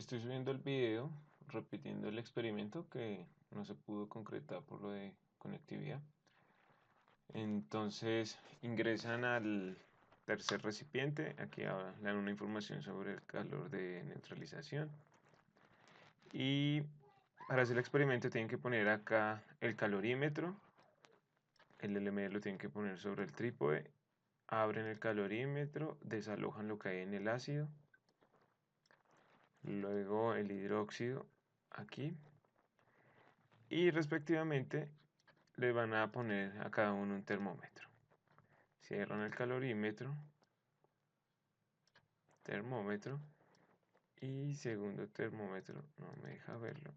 Estoy subiendo el video repitiendo el experimento que no se pudo concretar por lo de conectividad. Entonces ingresan al tercer recipiente. Aquí ahora le dan una información sobre el calor de neutralización. Y para hacer el experimento tienen que poner acá el calorímetro. El LMD lo tienen que poner sobre el trípode. Abren el calorímetro, desalojan lo que hay en el ácido. Luego el hidróxido aquí. Y respectivamente le van a poner a cada uno un termómetro. Cierran el calorímetro, termómetro y segundo termómetro. No me deja verlo.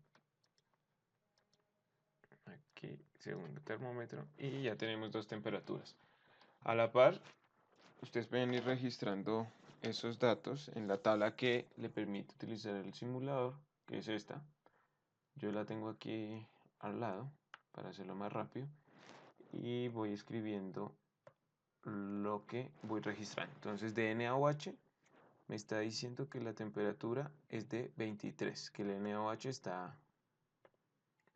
Aquí, segundo termómetro y ya tenemos dos temperaturas. A la par, ustedes pueden ir registrando esos datos en la tabla que le permite utilizar el simulador, que es esta. Yo la tengo aquí al lado para hacerlo más rápido y voy escribiendo lo que voy registrando. Entonces de NaOH me está diciendo que la temperatura es de 23, que el NaOH está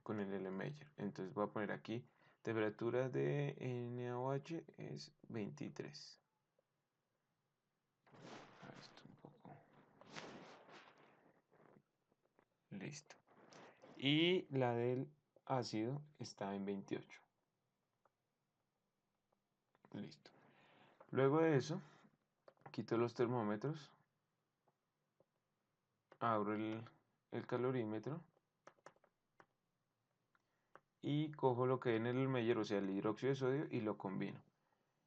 con el L-Meyer. Entonces voy a poner aquí, temperatura de NaOH es 23. Esto un poco. Listo. Y la del ácido está en 28. Listo. Luego de eso, quito los termómetros, abro el calorímetro y cojo lo que hay en el Meyer, o sea, el hidróxido de sodio, y lo combino.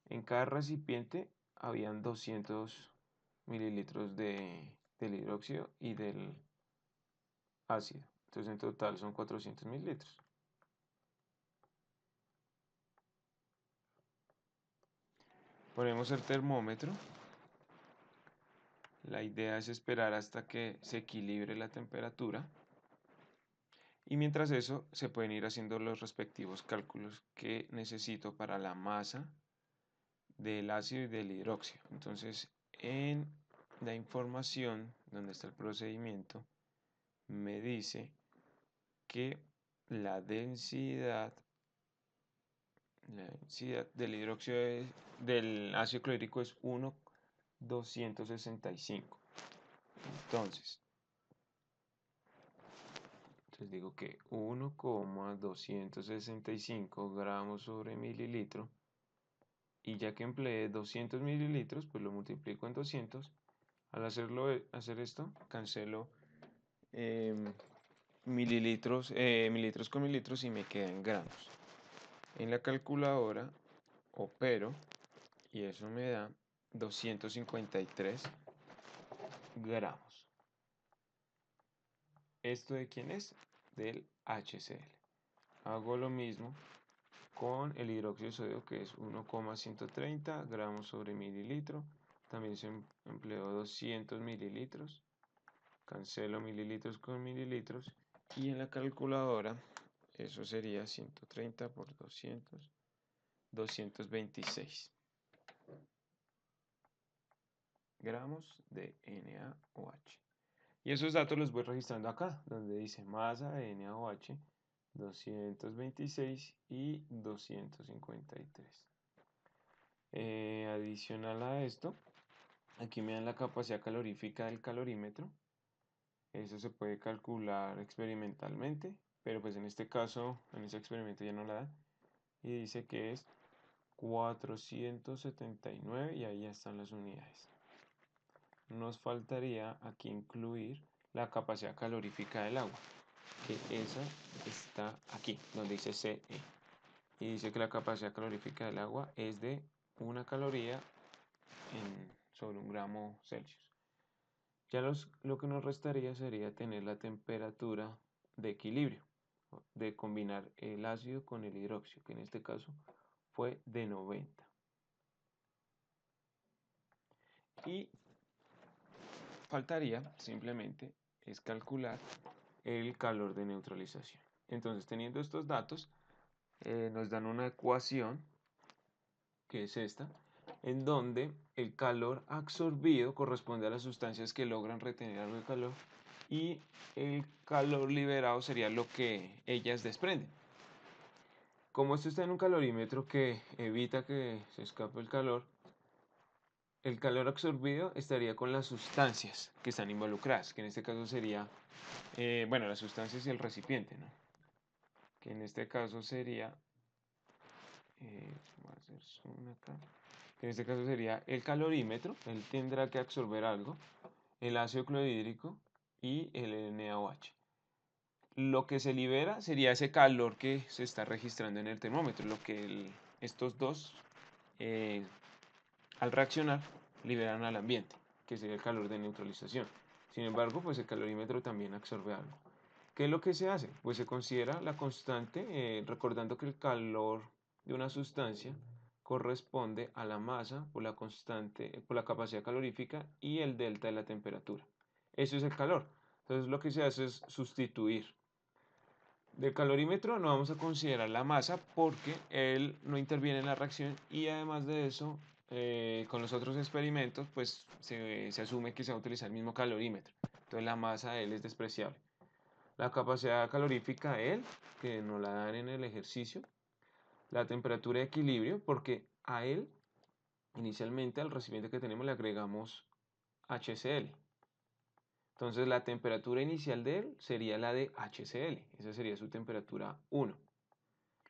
En cada recipiente habían 200 mililitros del hidróxido y del ácido. Entonces en total son 400 mililitros. Ponemos el termómetro. La idea es esperar hasta que se equilibre la temperatura. Y mientras eso, se pueden ir haciendo los respectivos cálculos que necesito para la masa del ácido y del hidróxido. Entonces, en la información donde está el procedimiento, me dice que la densidad del hidróxido del ácido clorhídrico es 1,265. Entonces digo que 1,265 gramos sobre mililitro. Y ya que empleé 200 mililitros, pues lo multiplico en 200. Al hacer esto, cancelo mililitros con mililitros y me queda en gramos. En la calculadora opero y eso me da 253 gramos. ¿Esto de quién es? Del HCl. Hago lo mismo con el hidróxido de sodio, que es 1,130 gramos sobre mililitro. También se empleó 200 mililitros. Cancelo mililitros con mililitros. Y en la calculadora, eso sería 130 por 200, 226 gramos de NaOH. Y esos datos los voy registrando acá, donde dice masa de NaOH 226 y 253. Adicional a esto, aquí me dan la capacidad calorífica del calorímetro. Eso se puede calcular experimentalmente, pero pues en este caso, en ese experimento ya no la da. Y dice que es 479 y ahí ya están las unidades. Nos faltaría aquí incluir la capacidad calorífica del agua, que esa está aquí, donde dice CE. Y dice que la capacidad calorífica del agua es de 1 caloría sobre 1 gramo Celsius. Ya lo que nos restaría sería tener la temperatura de equilibrio, de combinar el ácido con el hidróxido, que en este caso fue de 90. Y faltaría simplemente es calcular el calor de neutralización. Entonces, teniendo estos datos, nos dan una ecuación, que es esta, en donde el calor absorbido corresponde a las sustancias que logran retener algo de calor y el calor liberado sería lo que ellas desprenden. Como esto está en un calorímetro que evita que se escape el calor absorbido estaría con las sustancias que están involucradas, que en este caso sería, bueno, las sustancias y el recipiente, ¿no? Que en este caso sería, voy a hacer zoom acá, que en este caso sería el calorímetro, él tendrá que absorber algo, el ácido clorhídrico y el NaOH. Lo que se libera sería ese calor que se está registrando en el termómetro, lo que estos dos, eh, al reaccionar, liberan al ambiente, que sería el calor de neutralización. Sin embargo, pues el calorímetro también absorbe algo. ¿Qué es lo que se hace? Pues se considera la constante, recordando que el calor de una sustancia corresponde a la masa por la constante, por la capacidad calorífica y el delta de la temperatura. Eso es el calor. Entonces lo que se hace es sustituir. Del calorímetro no vamos a considerar la masa porque él no interviene en la reacción y además de eso, con los otros experimentos, pues se asume que se va a utilizar el mismo calorímetro. Entonces la masa de él es despreciable. La capacidad calorífica de él, que nos la dan en el ejercicio. La temperatura de equilibrio, porque a él, inicialmente al recipiente que tenemos le agregamos HCl. Entonces la temperatura inicial de él sería la de HCl, esa sería su temperatura 1.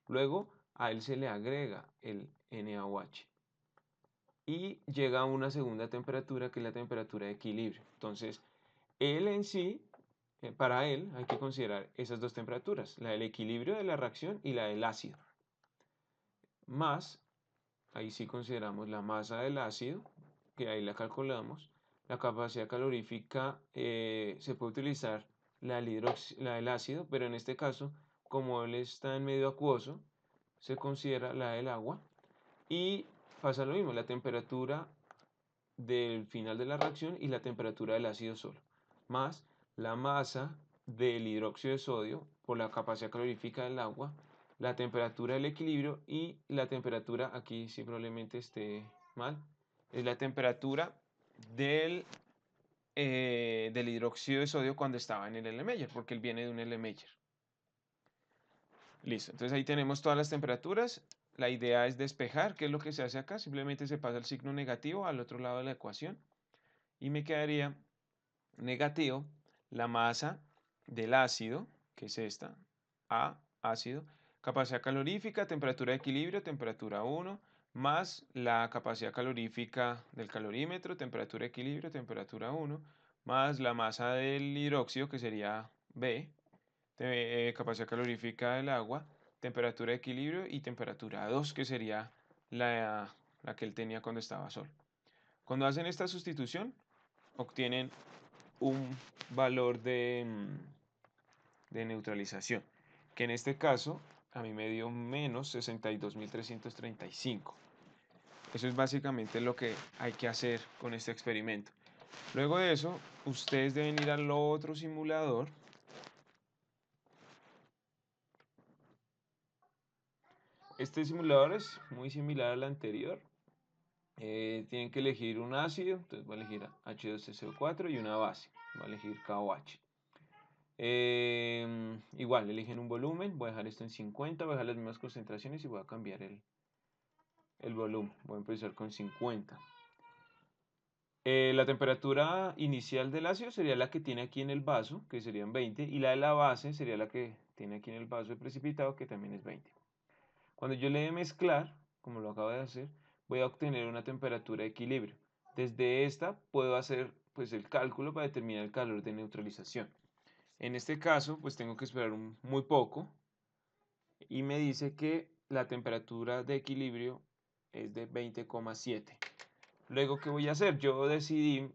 Luego a él se le agrega el NaOH y llega a una segunda temperatura que es la temperatura de equilibrio. Entonces él en sí, para él hay que considerar esas dos temperaturas, la del equilibrio de la reacción y la del ácido. Más, ahí sí consideramos la masa del ácido, que ahí la calculamos. La capacidad calorífica se puede utilizar la del ácido, pero en este caso, como él está en medio acuoso, se considera la del agua. Y pasa lo mismo, la temperatura del final de la reacción y la temperatura del ácido solo, más la masa del hidróxido de sodio por la capacidad calorífica del agua, la temperatura del equilibrio y la temperatura, aquí sí probablemente esté mal, es la temperatura del, del hidróxido de sodio cuando estaba en el Erlenmeyer, porque él viene de un Erlenmeyer. Listo, entonces ahí tenemos todas las temperaturas. La idea es despejar, ¿qué es lo que se hace acá? Simplemente se pasa el signo negativo al otro lado de la ecuación y me quedaría negativo la masa del ácido, que es esta, A, ácido, capacidad calorífica, temperatura de equilibrio, temperatura 1, más la capacidad calorífica del calorímetro, temperatura de equilibrio, temperatura 1, más la masa del hidróxido, que sería B, capacidad calorífica del agua, temperatura de equilibrio y temperatura 2, que sería la que él tenía cuando estaba solo. Cuando hacen esta sustitución, obtienen un valor de neutralización, que en este caso a mí me dio menos 62.335. Eso es básicamente lo que hay que hacer con este experimento. Luego de eso, ustedes deben ir al otro simulador. Este simulador es muy similar al anterior. Tienen que elegir un ácido, entonces voy a elegir H2SO4 y una base, voy a elegir KOH. Igual, eligen un volumen, voy a dejar esto en 50, voy a dejar las mismas concentraciones y voy a cambiar el volumen, voy a empezar con 50. La temperatura inicial del ácido sería la que tiene aquí en el vaso, que serían 20, y la de la base sería la que tiene aquí en el vaso de precipitado, que también es 20. Cuando yo le dé mezclar, como lo acabo de hacer, voy a obtener una temperatura de equilibrio. Desde esta puedo hacer pues, el cálculo para determinar el calor de neutralización. En este caso, pues tengo que esperar muy poco y me dice que la temperatura de equilibrio es de 20,7. Luego, ¿qué voy a hacer? Yo decidí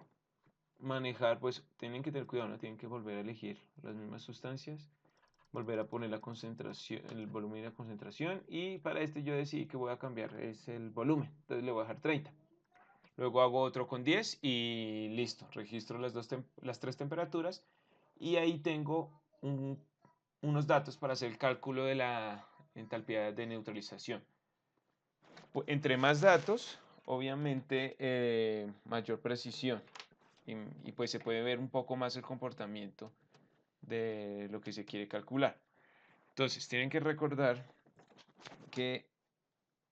manejar, pues tienen que tener cuidado, no tienen que volver a elegir las mismas sustancias, volver a poner la concentración, el volumen y la concentración, y para este yo decidí que voy a cambiar es el volumen, entonces le voy a dejar 30. Luego hago otro con 10 y listo, registro las tres temperaturas y ahí tengo unos datos para hacer el cálculo de la entalpía de neutralización. Entre más datos, obviamente mayor precisión. y pues se puede ver un poco más el comportamiento de lo que se quiere calcular. Entonces, tienen que recordar que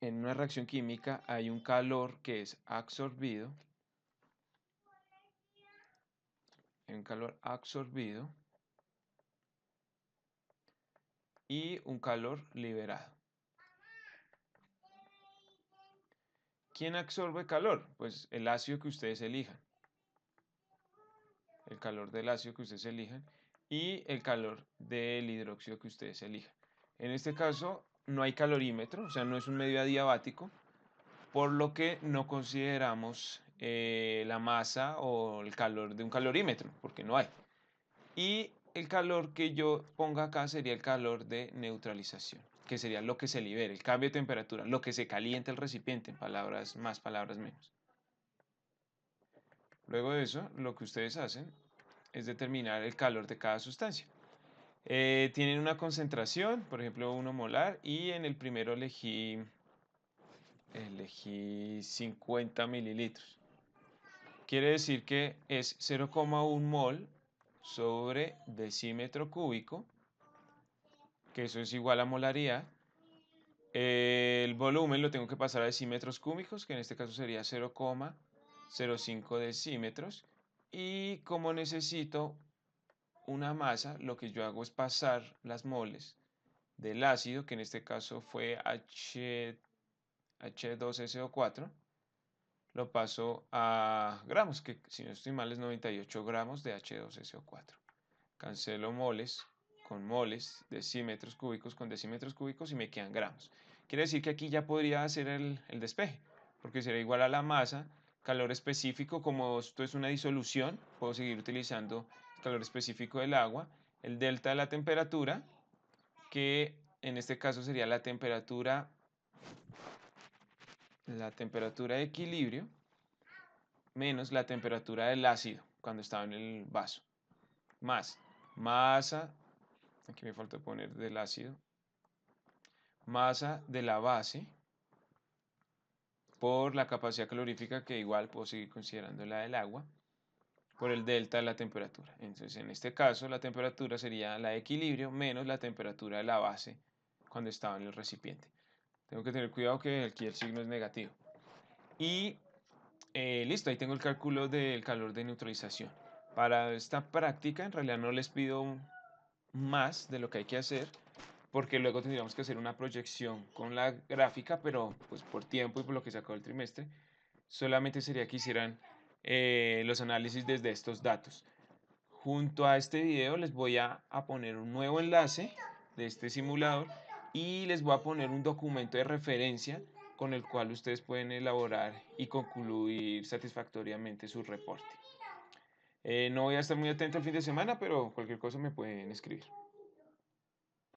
en una reacción química hay un calor que es absorbido, y un calor liberado. ¿Quién absorbe calor? Pues el ácido que ustedes elijan. El calor del ácido que ustedes elijan y el calor del hidróxido que ustedes elijan. En este caso no hay calorímetro, o sea, no es un medio adiabático, por lo que no consideramos la masa o el calor de un calorímetro, porque no hay. Y el calor que yo ponga acá sería el calor de neutralización, que sería lo que se libere, el cambio de temperatura, lo que se calienta el recipiente, en palabras más, palabras menos. Luego de eso, lo que ustedes hacen es determinar el calor de cada sustancia. Tienen una concentración, por ejemplo 1 molar, y en el primero elegí 50 mililitros. Quiere decir que es 0,1 mol sobre decímetro cúbico, que eso es igual a molaridad. El volumen lo tengo que pasar a decímetros cúbicos, que en este caso sería 0,05 decímetros. Y como necesito una masa, lo que yo hago es pasar las moles del ácido, que en este caso fue H2SO4, lo paso a gramos, que si no estoy mal es 98 gramos de H2SO4. Cancelo moles con moles, decímetros cúbicos con decímetros cúbicos y me quedan gramos. Quiere decir que aquí ya podría hacer el despeje, porque será igual a la masa, calor específico, como esto es una disolución, puedo seguir utilizando el calor específico del agua, el delta de la temperatura, que en este caso sería la temperatura de equilibrio menos la temperatura del ácido cuando estaba en el vaso, más masa, aquí me falta poner del ácido, masa de la base por la capacidad calorífica, que igual puedo seguir considerando la del agua, por el delta de la temperatura. Entonces, en este caso, la temperatura sería la de equilibrio menos la temperatura de la base cuando estaba en el recipiente. Tengo que tener cuidado que aquí el signo es negativo. Y listo, ahí tengo el cálculo del calor de neutralización. Para esta práctica, en realidad no les pido más de lo que hay que hacer, porque luego tendríamos que hacer una proyección con la gráfica, pero pues por tiempo y por lo que se acabó el trimestre, solamente sería que hicieran los análisis desde estos datos. Junto a este video les voy a poner un nuevo enlace de este simulador y les voy a poner un documento de referencia con el cual ustedes pueden elaborar y concluir satisfactoriamente su reporte. No voy a estar muy atento el fin de semana, pero cualquier cosa me pueden escribir.